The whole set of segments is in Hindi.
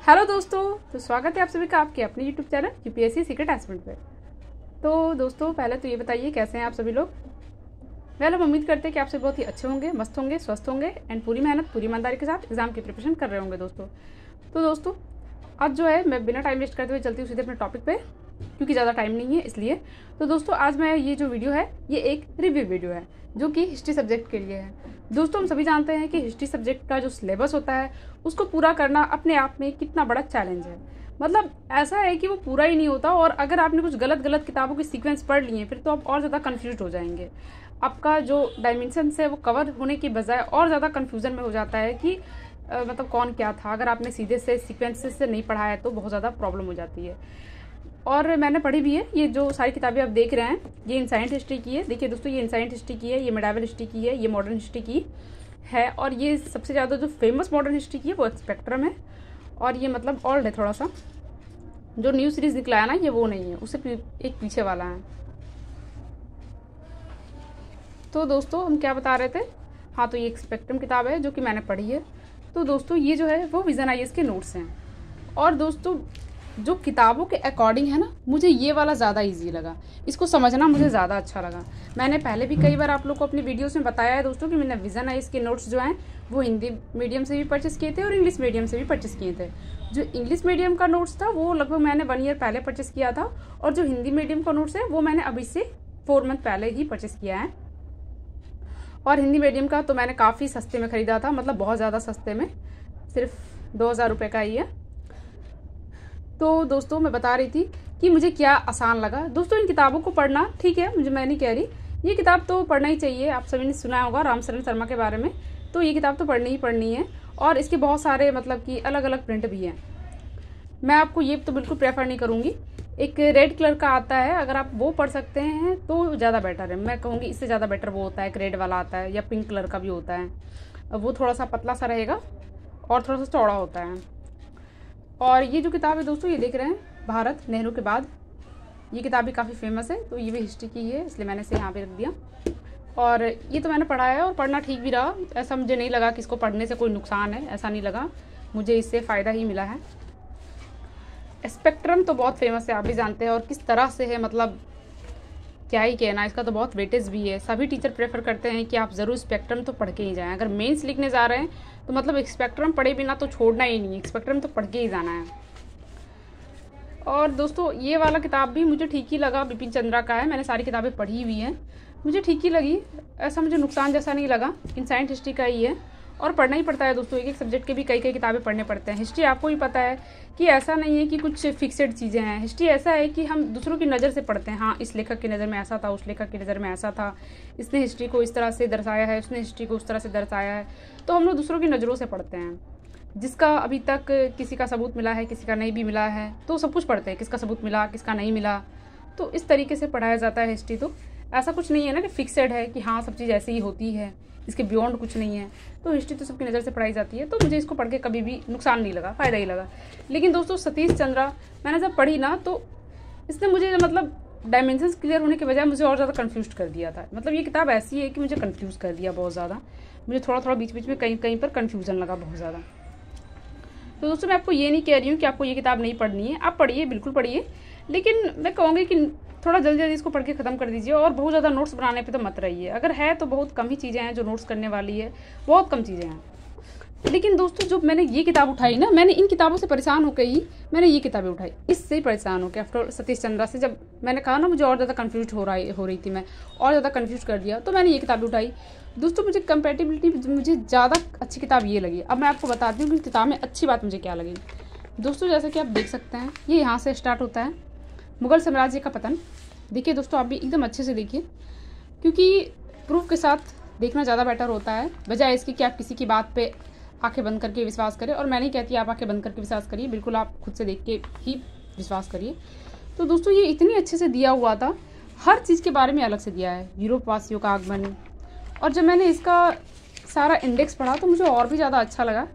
हेलो दोस्तों, तो स्वागत है आप सभी का आपके अपने YouTube channel UPSC secret aspirant पे। तो दोस्तों, पहले तो ये बताइए कैसे हैं आप सभी लोग। वेल, हम उम्मीद करते हैं कि आप सभी बहुत ही अच्छे होंगे, मस्त होंगे, स्वस्थ होंगे एंड पूरी मेहनत पूरी ईमानदारी के साथ एग्जाम की प्रिपरेशन कर रहे होंगे दोस्तों। तो दोस्तों, आज जो है मैं बिना टाइम वेस्ट करते हुए चलती हूँ सीधे अपने टॉपिक पे, क्योंकि ज़्यादा टाइम नहीं है इसलिए। तो दोस्तों, आज मैं ये जो वीडियो है ये एक रिव्यू वीडियो है जो कि हिस्ट्री सब्जेक्ट के लिए है। दोस्तों, हम सभी जानते हैं कि हिस्ट्री सब्जेक्ट का जो सिलेबस होता है उसको पूरा करना अपने आप में कितना बड़ा चैलेंज है। मतलब ऐसा है कि वो पूरा ही नहीं होता, और अगर आपने कुछ गलत किताबों की सीक्वेंस पढ़ लिए फिर तो आप और ज़्यादा कन्फ्यूज हो जाएंगे। आपका जो डायमेंशन है वो कवर होने की बजाय और ज़्यादा कन्फ्यूज़न में हो जाता है कि मतलब कौन क्या था। अगर आपने सीधे से सीक्वेंसेस से नहीं पढ़ा है तो बहुत ज़्यादा प्रॉब्लम हो जाती है। और मैंने पढ़ी भी है। ये जो सारी किताबें आप देख रहे हैं ये एंसाइंट हिस्ट्री की है। देखिए दोस्तों, ये एंसाइंट हिस्ट्री की है, ये मेडावल हिस्ट्री की है, ये मॉडर्न हिस्ट्री की है, और ये सबसे ज़्यादा जो फेमस मॉडर्न हिस्ट्री की है वो स्पेक्ट्रम है। और ये मतलब ओल्ड है थोड़ा सा, जो न्यू सीरीज निकला है ना ये वो नहीं है, उससे एक पीछे वाला है। तो दोस्तों, हम क्या बता रहे थे। हाँ, तो ये एक स्पेक्ट्रम किताब है जो कि मैंने पढ़ी है। तो दोस्तों, ये जो है वो विजन आईएएस के नोट्स हैं। और दोस्तों, जो किताबों के अकॉर्डिंग है ना, मुझे ये वाला ज़्यादा इजी लगा, इसको समझना मुझे ज़्यादा अच्छा लगा। मैंने पहले भी कई बार आप लोग को अपनी वीडियोस में बताया है दोस्तों कि मैंने विजन आईएएस के नोट्स जो हैं वो हिंदी मीडियम से भी परचेस किए थे और इंग्लिश मीडियम से भी परचेस किए थे। जो इंग्लिश मीडियम का नोट्स था वो लगभग मैंने 1 ईयर पहले परचेस किया था, और जो हिंदी मीडियम का नोट्स है वो मैंने अभी से 4 मंथ पहले ही परचेस किया है। और हिंदी मीडियम का तो मैंने काफ़ी सस्ते में ख़रीदा था, मतलब बहुत ज़्यादा सस्ते में, सिर्फ 2000 रुपये का ही है। तो दोस्तों, मैं बता रही थी कि मुझे क्या आसान लगा। दोस्तों, इन किताबों को पढ़ना ठीक है, मैं नहीं कह रही, ये किताब तो पढ़ना ही चाहिए। आप सभी ने सुना होगा रामचरण शर्मा के बारे में, तो ये किताब तो पढ़नी ही पढ़नी है। और इसके बहुत सारे मतलब कि अलग अलग प्रिंट भी हैं। मैं आपको ये तो बिल्कुल प्रेफर नहीं करूँगी। एक रेड कलर का आता है, अगर आप वो पढ़ सकते हैं तो ज़्यादा बेटर है। मैं कहूँगी इससे ज़्यादा बेटर वो होता है, एक रेड वाला आता है, या पिंक कलर का भी होता है। वो थोड़ा सा पतला सा रहेगा और थोड़ा सा चौड़ा होता है। और ये जो किताब है दोस्तों, ये देख रहे हैं, भारत नेहरू के बाद, ये किताब भी काफ़ी फेमस है। तो ये भी हिस्ट्री की है, इसलिए मैंने इसे यहाँ पे रख दिया। और ये तो मैंने पढ़ा है और पढ़ना ठीक भी रहा। ऐसा मुझे नहीं लगा कि इसको पढ़ने से कोई नुकसान है, ऐसा नहीं लगा, मुझे इससे फ़ायदा ही मिला है। स्पेक्ट्रम तो बहुत फेमस है, आप भी जानते हैं, और किस तरह से है मतलब क्या ही कहना, इसका तो बहुत वेटेज भी है। सभी टीचर प्रेफर करते हैं कि आप ज़रूर स्पेक्ट्रम तो पढ़ के ही जाएं। अगर मेंस लिखने जा रहे हैं तो मतलब स्पेक्ट्रम पढ़े बिना तो छोड़ना ही नहीं, स्पेक्ट्रम तो पढ़ के ही जाना है। और दोस्तों, ये वाला किताब भी मुझे ठीक ही लगा, बिपिन चंद्रा का है। मैंने सारी किताबें पढ़ी हुई हैं, मुझे ठीक ही लगी, ऐसा मुझे नुकसान जैसा नहीं लगा। एंसाइंट हिस्ट्री का ही है, और पढ़ना ही पड़ता है दोस्तों। एक एक सब्जेक्ट के भी कई कई किताबें पढ़ने पड़ते हैं। हिस्ट्री आपको ही पता है कि ऐसा नहीं है कि कुछ फिक्सेड चीज़ें हैं। हिस्ट्री ऐसा है कि हम दूसरों की नज़र से पढ़ते हैं। हाँ, इस लेखक की नज़र में ऐसा था, उस लेखक की नज़र में ऐसा था, इसने हिस्ट्री को इस तरह से दर्शाया है, उसने हिस्ट्री को उस तरह से दर्शाया है। तो हम लोग दूसरों की नज़रों से पढ़ते हैं, जिसका अभी तक किसी का सबूत मिला है, किसी का नहीं भी मिला है, तो सब कुछ पढ़ते हैं, किसका सबूत मिला, किसका नहीं मिला। तो इस तरीके से पढ़ाया जाता है हिस्ट्री। तो ऐसा कुछ नहीं है ना कि फिक्सेड है कि हाँ सब चीज़ ऐसे ही होती है, इसके बियॉन्ड कुछ नहीं है। तो हिस्ट्री तो सबकी नज़र से पढ़ाई जाती है। तो मुझे इसको पढ़ के कभी भी नुकसान नहीं लगा, फ़ायदा ही लगा। लेकिन दोस्तों, सतीश चंद्रा मैंने जब पढ़ी ना, तो इसने मुझे मतलब डायमेंशंस क्लियर होने के बजाय मुझे और ज़्यादा कन्फ्यूज कर दिया था। मतलब ये किताब ऐसी है कि मुझे कन्फ्यूज़ कर दिया बहुत ज़्यादा। मुझे थोड़ा थोड़ा बीच बीच में कहीं कहीं पर कन्फ्यूज़न लगा बहुत ज़्यादा। तो दोस्तों, मैं आपको ये नहीं कह रही हूँ कि आपको ये किताब नहीं पढ़नी है, आप पढ़िए, बिल्कुल पढ़िए। लेकिन मैं कहूँगी कि थोड़ा जल्दी जल्दी इसको पढ़ के ख़त्म कर दीजिए, और बहुत ज़्यादा नोट्स बनाने पे तो मत रहिए। अगर है तो बहुत कम ही चीज़ें हैं जो नोट्स करने वाली है, बहुत कम चीज़ें हैं। लेकिन दोस्तों, जब मैंने ये किताब उठाई ना, मैंने इन किताबों से परेशान होकर ही मैंने ये किताबें उठाई, इससे ही परेशान होकर आफ्टर सतीश चंद्रा से। जब मैंने कहा ना मुझे और ज़्यादा कन्फ्यूज हो रही थी, मैं और ज़्यादा कन्फ्यूज कर दिया, तो मैंने ये किताब उठाई। दोस्तों, मुझे कंपैटिबिलिटी मुझे ज़्यादा अच्छी किताब ये लगी। अब मैं आपको बताती हूँ कि किताब में अच्छी बात मुझे क्या लगी। दोस्तों, जैसा कि आप देख सकते हैं, ये यहाँ से स्टार्ट होता है, मुग़ल साम्राज्य का पतन। देखिए दोस्तों, आप भी एकदम अच्छे से देखिए, क्योंकि प्रूफ के साथ देखना ज़्यादा बेटर होता है, बजाय इसकी कि आप किसी की बात पे आंखें बंद करके विश्वास करें। और मैं नहीं कहती आप आंखें बंद करके विश्वास करिए, बिल्कुल आप खुद से देख के ही विश्वास करिए। तो दोस्तों, ये इतनी अच्छे से दिया हुआ था, हर चीज़ के बारे में अलग से दिया है। यूरोप वासियों का आगमन, और जब मैंने इसका सारा इंडेक्स पढ़ा तो मुझे और भी ज़्यादा अच्छा लगा।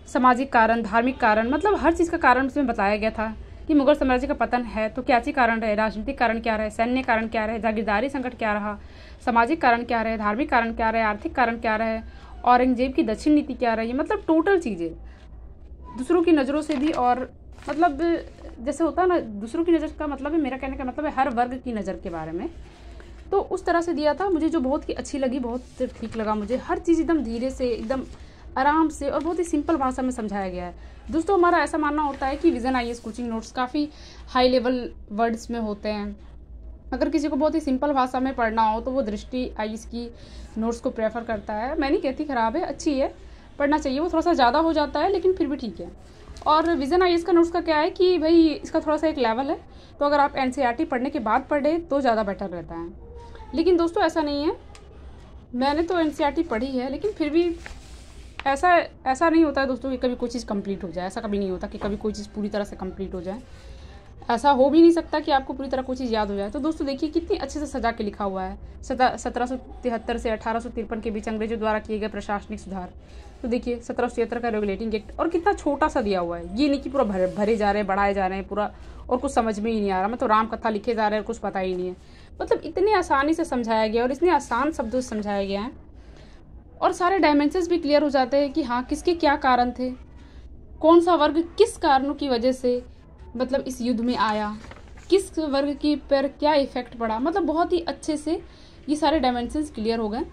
सामाजिक कारण, धार्मिक कारण, मतलब हर चीज़ का कारण उसमें बताया गया था कि मुगल साम्राज्य का पतन है तो क्या चीज़ कारण रहे, राजनीतिक कारण क्या रहे, सैन्य कारण क्या रहे, जागीरदारी संकट क्या रहा, सामाजिक कारण क्या रहे, धार्मिक कारण क्या रहे, आर्थिक कारण क्या रहे, औरंगजेब की दक्षिण नीति क्या रही, मतलब टोटल चीज़ें दूसरों की नज़रों से भी, और मतलब जैसे होता है ना, दूसरों की नज़र का मतलब है, मेरा कहने का मतलब है हर वर्ग की नज़र के बारे में। तो उस तरह से दिया था मुझे, जो बहुत ही अच्छी लगी, बहुत ठीक लगा मुझे। हर चीज़ एकदम धीरे से, एकदम आराम से और बहुत ही सिंपल भाषा में समझाया गया है। दोस्तों हमारा ऐसा मानना होता है कि विज़न आईएएस कोचिंग नोट्स काफ़ी हाई लेवल वर्ड्स में होते हैं। अगर किसी को बहुत ही सिंपल भाषा में पढ़ना हो तो वो दृष्टि आईएएस की नोट्स को प्रेफर करता है। मैं नहीं कहती ख़राब है, अच्छी है, पढ़ना चाहिए। वो थोड़ा सा ज़्यादा हो जाता है लेकिन फिर भी ठीक है। और विज़न आईएएस का नोट्स का क्या है कि भाई इसका थोड़ा सा एक लेवल है, तो अगर आप एनसीईआरटी पढ़ने के बाद पढ़े तो ज़्यादा बेटर रहता है। लेकिन दोस्तों ऐसा नहीं है, मैंने तो एनसीईआरटी पढ़ी है लेकिन फिर भी ऐसा नहीं होता है दोस्तों कि कभी कोई चीज़ कंप्लीट हो जाए। ऐसा कभी नहीं होता कि कभी कोई चीज़ पूरी तरह से कंप्लीट हो जाए। ऐसा हो भी नहीं सकता कि आपको पूरी तरह कोई चीज़ याद हो जाए। तो दोस्तों देखिए कितनी अच्छे से सजा के लिखा हुआ है। 1773 से 1853 के बीच अंग्रेजों द्वारा किए गए प्रशासनिक सुधार। तो देखिए 1773 का रेगुलेटिंग एक्ट, और कितना छोटा सा दिया हुआ है। ये नहीं कि पूरा भरे जा रहे हैं, बढ़ाए जा रहे हैं पूरा, और कुछ समझ में ही नहीं आ रहा। मैं तो राम कथा लिखे जा रहे हैं, कुछ पता ही नहीं है। मतलब इतनी आसानी से समझाया गया और इतने आसान शब्दों से समझाया गया है, और सारे डायमेंशंस भी क्लियर हो जाते हैं कि हाँ किसके क्या कारण थे, कौन सा वर्ग किस कारणों की वजह से मतलब इस युद्ध में आया, किस वर्ग की पर क्या इफेक्ट पड़ा। मतलब बहुत ही अच्छे से ये सारे डायमेंशंस क्लियर हो गए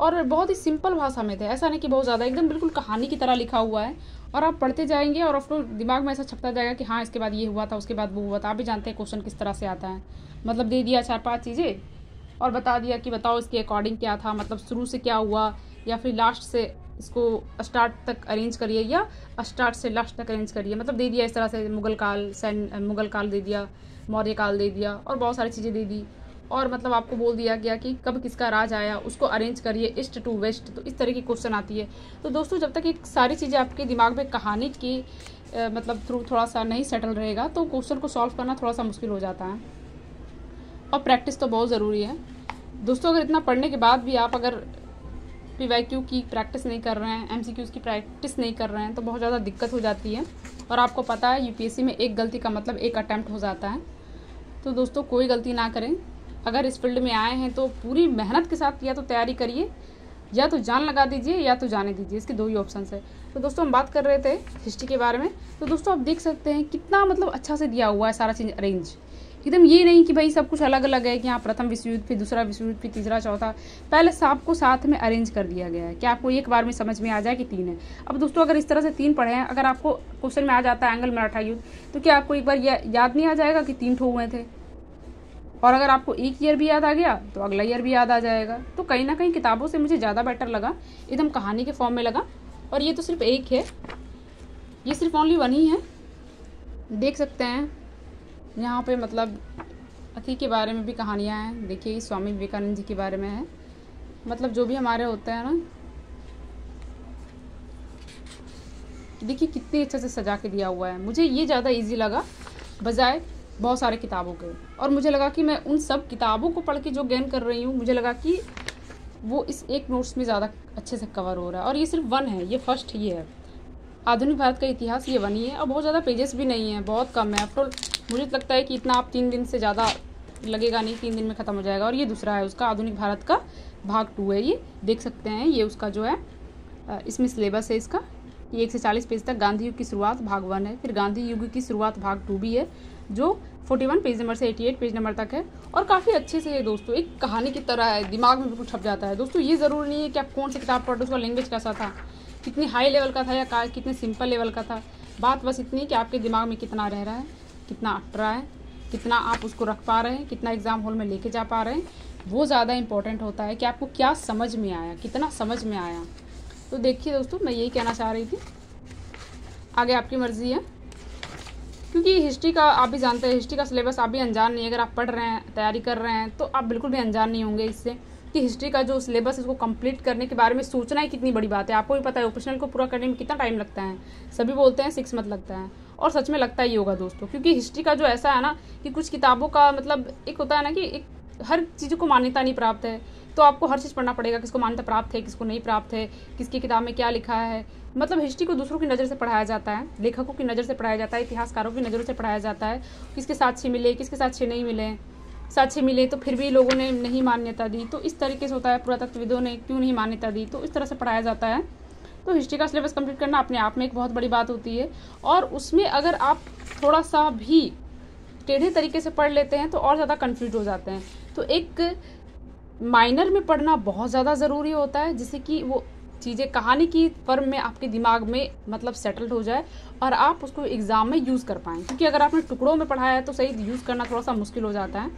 और बहुत ही सिंपल भाषा में थे। ऐसा नहीं कि बहुत ज़्यादा, एकदम बिल्कुल कहानी की तरह लिखा हुआ है, और आप पढ़ते जाएंगे और आपको दिमाग में ऐसा छपता जाएगा कि हाँ इसके बाद ये हुआ था, उसके बाद वो हुआ था। आप भी जानते हैं क्वेश्चन किस तरह से आता है, मतलब दे दिया 4-5 चीज़ें और बता दिया कि बताओ इसके अकॉर्डिंग क्या था, मतलब शुरू से क्या हुआ या फिर लास्ट से इसको स्टार्ट तक अरेंज करिए या स्टार्ट से लास्ट तक अरेंज करिए। मतलब दे दिया इस तरह से, मुगल काल दे दिया, मौर्य काल दे दिया, और बहुत सारी चीज़ें दे दी। और मतलब आपको बोल दिया गया कि कब किसका राज आया, उसको अरेंज करिए ईस्ट टू वेस्ट। तो इस तरह की क्वेश्चन आती है। तो दोस्तों जब तक ये सारी चीज़ें आपके दिमाग में कहानी की मतलब थ्रू थोड़ा सा नहीं सेटल रहेगा तो क्वेश्चन को सॉल्व करना थोड़ा सा मुश्किल हो जाता है। और प्रैक्टिस तो बहुत ज़रूरी है दोस्तों। अगर इतना पढ़ने के बाद भी आप अगर पीवाईक्यू की प्रैक्टिस नहीं कर रहे हैं, एमसीक्यूज़ की प्रैक्टिस नहीं कर रहे हैं, तो बहुत ज़्यादा दिक्कत हो जाती है। और आपको पता है यूपीएससी में एक गलती का मतलब एक अटैम्प्ट हो जाता है। तो दोस्तों कोई गलती ना करें। अगर इस फील्ड में आए हैं तो पूरी मेहनत के साथ या तो तैयारी करिए, या तो जान लगा दीजिए या तो जाने दीजिए। इसके 2 ही ऑप्शन है। तो दोस्तों हम बात कर रहे थे हिस्ट्री के बारे में। तो दोस्तों आप देख सकते हैं कितना मतलब अच्छा से दिया हुआ है सारा चीज़ अरेंज। एकदम ये नहीं कि भाई सब कुछ अलग अलग है कि हाँ प्रथम विश्व युद्ध, फिर दूसरा विश्व युद्ध, फिर तीसरा चौथा। पहले सबको साथ में अरेंज कर दिया गया है कि आपको एक बार में समझ में आ जाए कि 3 है। अब दोस्तों अगर इस तरह से 3 पढ़े हैं, अगर आपको क्वेश्चन में आ जाता है एंग्लो मराठा युद्ध, तो क्या आपको एक बार याद नहीं आ जाएगा कि 3 ठो हुए थे? और अगर आपको एक ईयर भी याद आ गया तो अगला ईयर भी याद आ जाएगा। तो कहीं ना कहीं किताबों से मुझे ज़्यादा बेटर लगा, एकदम कहानी के फॉर्म में लगा। और ये तो सिर्फ एक है, ये सिर्फ ओनली 1 ही है। देख सकते हैं यहाँ पे मतलब अति के बारे में भी कहानियाँ हैं। देखिए स्वामी विवेकानंद जी के बारे में है। मतलब जो भी हमारे होते हैं ना, देखिए कितने अच्छे से सजा के दिया हुआ है। मुझे ये ज़्यादा इजी लगा बजाय बहुत सारे किताबों के। और मुझे लगा कि मैं उन सब किताबों को पढ़ के जो गेन कर रही हूँ, मुझे लगा कि वो इस एक नोट्स में ज़्यादा अच्छे से कवर हो रहा है। और ये सिर्फ 1 है, ये फर्स्ट ही है। आधुनिक भारत का इतिहास ये 1 ही है, और बहुत ज़्यादा पेजेस भी नहीं है, बहुत कम है। आफ्टर मुझे लगता है कि इतना आप 3 दिन से ज़्यादा लगेगा नहीं, 3 दिन में ख़त्म हो जाएगा। और ये दूसरा है उसका, आधुनिक भारत का भाग 2 है। ये देख सकते हैं, ये उसका जो है इसमें सिलेबस है इसका। ये 1 से 40 पेज तक गांधी युग की शुरुआत भाग 1 है। फिर गांधी युग की शुरुआत भाग 2 भी है, जो 41 पेज नंबर से 88 पेज नंबर तक है। और काफ़ी अच्छे से है दोस्तों, एक कहानी की तरह है, दिमाग में बिल्कुल छप जाता है। दोस्तों ये ज़रूरी नहीं है कि आप कौन सी किताब पढ़ो, उसका लैंग्वेज कैसा था, कितनी हाई लेवल का था या कितने सिंपल लेवल का था। बात बस इतनी कि आपके दिमाग में कितना रह रहा है, कितना अट रहा है, कितना आप उसको रख पा रहे हैं, कितना एग्ज़ाम हॉल में लेके जा पा रहे हैं। वो ज़्यादा इंपॉर्टेंट होता है कि आपको क्या समझ में आया, कितना समझ में आया। तो देखिए दोस्तों, मैं यही कहना चाह रही थी। आगे आपकी मर्ज़ी है, क्योंकि हिस्ट्री का आप भी जानते हैं, हिस्ट्री का सिलेबस आप भी अनजान नहीं है। अगर आप पढ़ रहे हैं, तैयारी कर रहे हैं, तो आप बिल्कुल भी अनजान नहीं होंगे इससे कि हिस्ट्री का जो सिलेबस है उसको कंप्लीट करने के बारे में सोचना ही कितनी बड़ी बात है। आपको भी पता है ऑपरेशनल को पूरा करने में कितना टाइम लगता है। सभी बोलते हैं 6 मंथ लगता है, और सच में लगता ही होगा दोस्तों। क्योंकि हिस्ट्री का जो ऐसा है ना कि कुछ किताबों का मतलब एक होता है ना कि एक हर चीज़ को मान्यता नहीं प्राप्त है, तो आपको हर चीज़ पढ़ना पड़ेगा, किसको मान्यता प्राप्त है, किसको नहीं प्राप्त है, किसकी किताब में क्या लिखा है। मतलब हिस्ट्री को दूसरों की नज़र से पढ़ाया जाता है, लेखकों की नज़र से पढ़ाया जाता है, इतिहासकारों की नज़रों से पढ़ाया जाता है। किसके साक्ष्य मिले, किसके साक्ष्य नहीं मिले, साक्ष्य मिले तो फिर भी लोगों ने नहीं मान्यता दी, तो इस तरीके से होता है। पुरातत्वविदों ने क्यों नहीं मान्यता दी, तो इस तरह से पढ़ाया जाता है। तो हिस्ट्री का सिलेबस कंप्लीट करना अपने आप में एक बहुत बड़ी बात होती है, और उसमें अगर आप थोड़ा सा भी टेढ़े तरीके से पढ़ लेते हैं तो और ज़्यादा कन्फ्यूज हो जाते हैं। तो एक माइनर में पढ़ना बहुत ज़्यादा ज़रूरी होता है, जिससे कि वो चीज़ें कहानी की फॉर्म में आपके दिमाग में मतलब सेटल्ड हो जाए और आप उसको एग्ज़ाम में यूज़ कर पाएँ। क्योंकि अगर आपने टुकड़ों में पढ़ाया है तो सही यूज़ करना थोड़ा सा मुश्किल हो जाता है।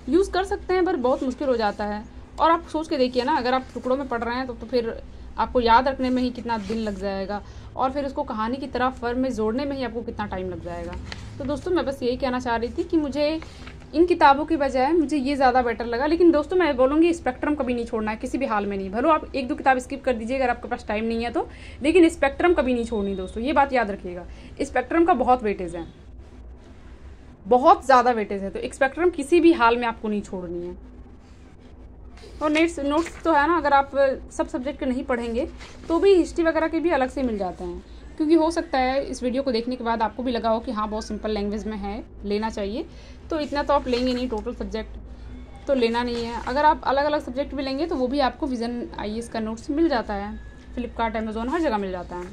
यूज़ कर सकते हैं पर बहुत मुश्किल हो जाता है। और आप सोच के देखिए ना, अगर आप टुकड़ों में पढ़ रहे हैं तो फिर आपको याद रखने में ही कितना दिन लग जाएगा, और फिर उसको कहानी की तरह फॉर्म में जोड़ने में ही आपको कितना टाइम लग जाएगा। तो दोस्तों मैं बस यही कहना चाह रही थी कि मुझे इन किताबों की बजाय मुझे ये ज़्यादा बेटर लगा। लेकिन दोस्तों मैं बोलूँगी स्पेक्ट्रम कभी नहीं छोड़ना है, किसी भी हाल में नहीं। भलो आप 1-2 किताब स्किप कर दीजिए अगर आपके पास टाइम नहीं है तो, लेकिन स्पेक्ट्रम कभी नहीं छोड़नी दोस्तों, ये बात याद रखिएगा। स्पेक्ट्रम का बहुत वेटेज है, बहुत ज़्यादा वेटेज है, तो स्पेक्ट्रम किसी भी हाल में आपको नहीं छोड़नी है। और नोट्स तो है ना, अगर आप सब सब्जेक्ट के नहीं पढ़ेंगे तो भी हिस्ट्री वगैरह के भी अलग से मिल जाते हैं। क्योंकि हो सकता है इस वीडियो को देखने के बाद आपको भी लगा हो कि हाँ बहुत सिंपल लैंग्वेज में है, लेना चाहिए। तो इतना तो आप लेंगे नहीं, टोटल सब्जेक्ट तो लेना नहीं है। अगर आप अलग अलग सब्जेक्ट भी लेंगे तो वो भी आपको विजन IAS का नोट्स मिल जाता है, फ्लिपकार्ट, अमेज़ोन, हर जगह मिल जाता है।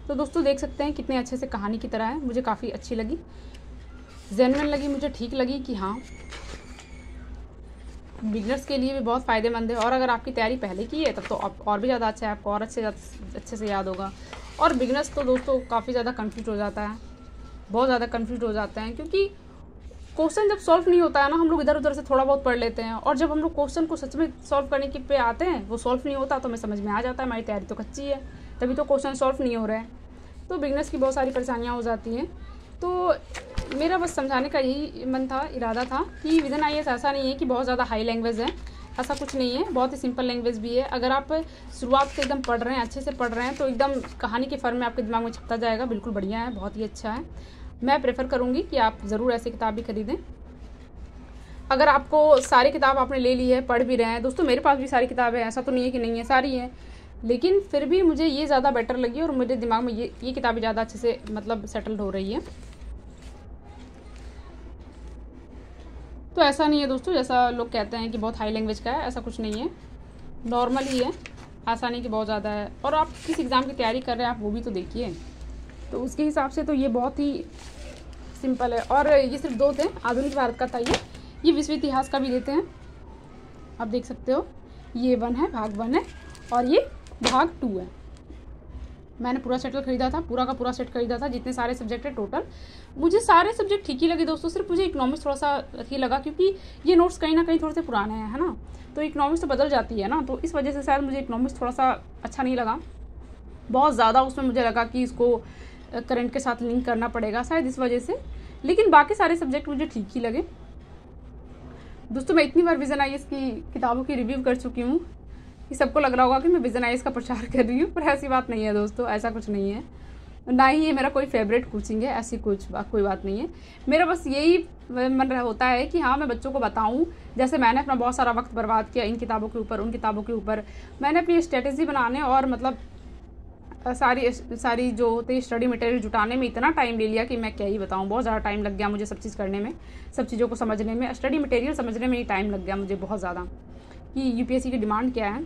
तो दोस्तों देख सकते हैं कितने अच्छे से कहानी की तरह है। मुझे काफ़ी अच्छी लगी, जेन्युइन लगी, मुझे ठीक लगी कि हाँ बिगनर्स के लिए भी बहुत फ़ायदेमंद है। और अगर आपकी तैयारी पहले की है तब तो और भी ज़्यादा अच्छा है, आपको और अच्छे से याद होगा। और बिगनर्स तो दोस्तों काफ़ी ज़्यादा कंफ्यूज हो जाता है, बहुत ज़्यादा कंफ्यूज हो जाते हैं, क्योंकि क्वेश्चन जब सॉल्व नहीं होता है ना, हम लोग इधर उधर से थोड़ा बहुत पढ़ लेते हैं, और जब हम लोग क्वेश्चन को सच में सॉल्व करने के पे आते हैं वो सॉल्व नहीं होता तो हमें समझ में आ जाता है हमारी तैयारी तो कच्ची है, तभी तो क्वेश्चन सॉल्व नहीं हो रहा है। तो बिगनर्स की बहुत सारी परेशानियाँ हो जाती हैं। तो मेरा बस समझाने का यही मन था, इरादा था कि विजन IAS ऐसा नहीं है कि बहुत ज़्यादा हाई लैंग्वेज है, ऐसा कुछ नहीं है, बहुत ही सिंपल लैंग्वेज भी है। अगर आप शुरुआत से एकदम पढ़ रहे हैं, अच्छे से पढ़ रहे हैं, तो एकदम कहानी के फॉर्म में आपके दिमाग में छपता जाएगा। बिल्कुल बढ़िया है, बहुत ही अच्छा है। मैं प्रेफर करूँगी कि आप ज़रूर ऐसी किताब भी खरीदें। अगर आपको सारी किताब आपने ले ली है, पढ़ भी रहे हैं, दोस्तों मेरे पास भी सारी किताबें हैं, ऐसा तो नहीं है कि नहीं है, सारी हैं, लेकिन फिर भी मुझे ये ज़्यादा बेटर लगी और मेरे दिमाग में ये किताबें ज़्यादा अच्छे से मतलब सेटल्ड हो रही है। तो ऐसा नहीं है दोस्तों जैसा लोग कहते हैं कि बहुत हाई लैंग्वेज का है, ऐसा कुछ नहीं है, नॉर्मल ही है, ऐसा नहीं कि बहुत ज़्यादा है। और आप किस एग्ज़ाम की तैयारी कर रहे हैं आप वो भी तो देखिए, तो उसके हिसाब से तो ये बहुत ही सिंपल है। और ये सिर्फ 2 थे, आधुनिक भारत का था ये विश्व इतिहास का भी देते हैं, आप देख सकते हो। ये 1 है, भाग 1 है, और ये भाग 2 है। मैंने पूरा सेट खरीदा था, पूरा का पूरा सेट खरीदा था, जितने सारे सब्जेक्ट है टोटल। मुझे सारे सब्जेक्ट ठीक ही लगे दोस्तों, सिर्फ मुझे इकोनॉमिक्स थोड़ा सा ठीक लगा, क्योंकि ये नोट्स कहीं ना कहीं थोड़े से पुराने हैं, है ना, तो इकोनॉमिक्स तो बदल जाती है ना, तो इस वजह से शायद मुझे इकोनॉमिक्स थोड़ा सा अच्छा नहीं लगा। बहुत ज़्यादा उसमें मुझे लगा कि इसको करंट के साथ लिंक करना पड़ेगा, शायद इस वजह से। लेकिन बाकी सारे सब्जेक्ट मुझे ठीक ही लगे दोस्तों। मैं इतनी बार विजन IAS की किताबों की रिव्यू कर चुकी हूँ कि सबको लग रहा होगा कि मैं विजन IAS का प्रचार कर रही हूँ, पर ऐसी बात नहीं है दोस्तों, ऐसा कुछ नहीं है, ना ही ये मेरा कोई फेवरेट कोचिंग है, ऐसी कोई बात नहीं है। मेरा बस यही मन होता है कि हाँ मैं बच्चों को बताऊँ, जैसे मैंने अपना बहुत सारा वक्त बर्बाद किया इन किताबों के ऊपर, उन किताबों के ऊपर। मैंने अपनी स्ट्रेटेजी बनाने और मतलब सारी जो होती है स्टडी मटेरियल जुटाने में इतना टाइम ले लिया कि मैं क्या ही बताऊँ, बहुत ज़्यादा टाइम लग गया मुझे सब चीज़ करने में, सब चीज़ों को समझने में, स्टडी मटेरियल समझने में ही टाइम लग गया मुझे बहुत ज़्यादा, कि UPSC की डिमांड क्या है,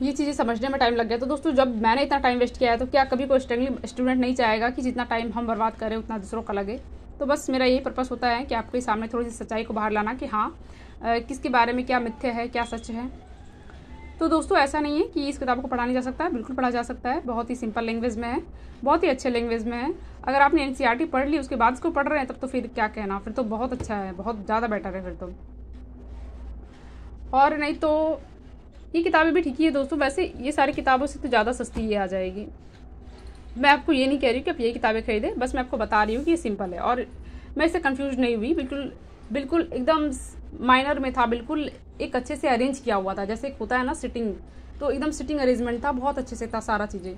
ये चीज़ें समझने में टाइम लग गया। तो दोस्तों जब मैंने इतना टाइम वेस्ट किया है तो क्या कभी कोई स्टूडेंट नहीं चाहेगा कि जितना टाइम हम बर्बाद करें उतना दूसरों का लगे। तो बस मेरा यही पर्पस होता है कि आपके सामने थोड़ी सी सच्चाई को बाहर लाना कि हाँ किसके बारे में क्या मिथ्या है, क्या सच है। तो दोस्तों ऐसा नहीं है कि इस किताब को पढ़ा नहीं जा सकता, बिल्कुल पढ़ा जा सकता है, बहुत ही सिंपल लैंग्वेज में है, बहुत ही अच्छे लैंग्वेज में है। अगर आपने NCERT पढ़ ली उसके बाद इसको पढ़ रहे हैं तब तो फिर क्या कहना, फिर तो बहुत अच्छा है, बहुत ज़्यादा बेटर है फिर तो। और नहीं तो ये किताबें भी ठीक ही है दोस्तों, वैसे ये सारी किताबों से तो ज़्यादा सस्ती ये आ जाएगी। मैं आपको ये नहीं कह रही कि आप ये किताबें खरीदें, बस मैं आपको बता रही हूँ कि ये सिंपल है। और मैं इससे कंफ्यूज नहीं हुई, बिल्कुल एकदम माइनर में था, बिल्कुल एक अच्छे से अरेंज किया हुआ था, जैसे एक होता है ना सिटिंग, तो एकदम सिटिंग अरेंजमेंट था, बहुत अच्छे से था सारा चीज़ें,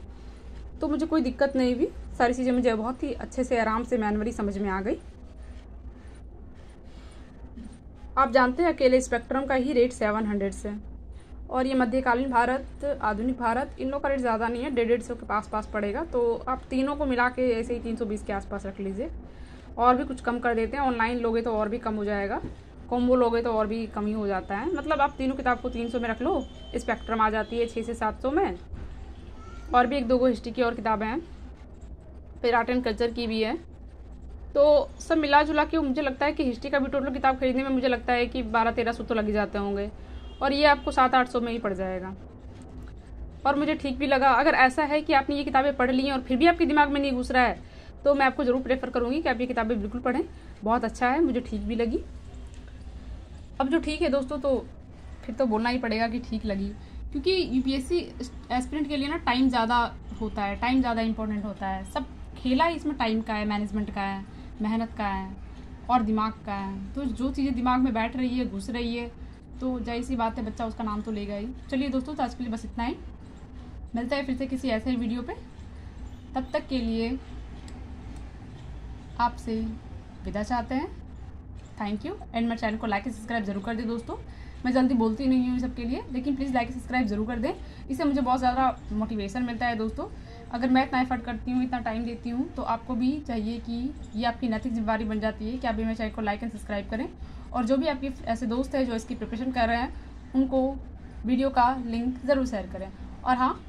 तो मुझे कोई दिक्कत नहीं हुई, सारी चीज़ें मुझे बहुत ही अच्छे से आराम से मैनुअली समझ में आ गई। आप जानते हैं अकेले स्पेक्ट्रम का ही रेट 700 से, और ये मध्यकालीन भारत, आधुनिक भारत, इन लोगों का रेट ज़्यादा नहीं है, 150 के पास पड़ेगा। तो आप तीनों को मिला के ऐसे ही 320 के आसपास रख लीजिए, और भी कुछ कम कर देते हैं, ऑनलाइन लोगे तो और भी कम हो जाएगा। कॉम्बो लोगे तो और भी कम ही हो जाता है। मतलब आप तीनों किताब को 300 में रख लो, स्पेक्ट्रम आ जाती है 6 से 700 में। और भी 1-2 हिस्ट्री की और किताबें हैं, फिर आर्ट एंड कल्चर की भी है। तो सब मिला जुला के मुझे लगता है कि हिस्ट्री का भी टोटल किताब खरीदने में मुझे लगता है कि 1200-1300 तो लग ही जाते होंगे, और ये आपको 700-800 में ही पड़ जाएगा। और मुझे ठीक भी लगा। अगर ऐसा है कि आपने ये किताबें पढ़ ली हैं और फिर भी आपके दिमाग में नहीं घुस रहा है, तो मैं आपको ज़रूर प्रेफर करूँगी कि आप ये किताबें बिल्कुल पढ़ें। बहुत अच्छा है, मुझे ठीक भी लगी। अब जो ठीक है दोस्तों, तो फिर तो बोलना ही पड़ेगा कि ठीक लगी, क्योंकि यूपीएससी एस्पिरेंट के लिए ना टाइम ज़्यादा होता है, टाइम ज़्यादा इंपॉर्टेंट होता है। सब खेला ही इसमें टाइम का है, मैनेजमेंट का है, मेहनत का है और दिमाग का है। तो जो चीज़ें दिमाग में बैठ रही है, घुस रही है, तो जाहिर सी बात है बच्चा उसका नाम तो लेगा ही। चलिए दोस्तों, तो आज के लिए बस इतना ही। मिलता है फिर से किसी ऐसे वीडियो पे। तब तक के लिए आपसे विदा चाहते हैं। Thank you. एंड मेरे चैनल को लाइक एंड सब्सक्राइब जरूर कर दें दोस्तों। मैं जल्दी बोलती नहीं हूँ सबके लिए, लेकिन प्लीज़ लाइक सब्सक्राइब जरूर कर दें। इससे मुझे बहुत ज़्यादा मोटिवेशन मिलता है दोस्तों। अगर मैं इतना एफर्ट करती हूँ, इतना टाइम देती हूँ, तो आपको भी चाहिए कि ये आपकी नैतिक जिम्मेदारी बन जाती है कि आप भी मेरे चैनल को लाइक एंड सब्सक्राइब करें। और जो भी आपके ऐसे दोस्त हैं जो इसकी प्रिपरेशन कर रहे हैं, उनको वीडियो का लिंक ज़रूर शेयर करें। और हाँ,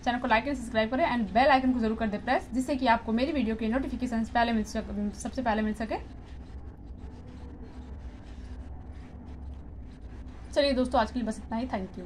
चैनल को लाइक एंड सब्सक्राइब करें एंड बेल आइकन को जरूर कर दें प्रेस, जिससे कि आपको मेरी वीडियो के नोटिफिकेशन सबसे पहले मिल सके। चलिए दोस्तों, आज के लिए बस इतना ही। Thank you.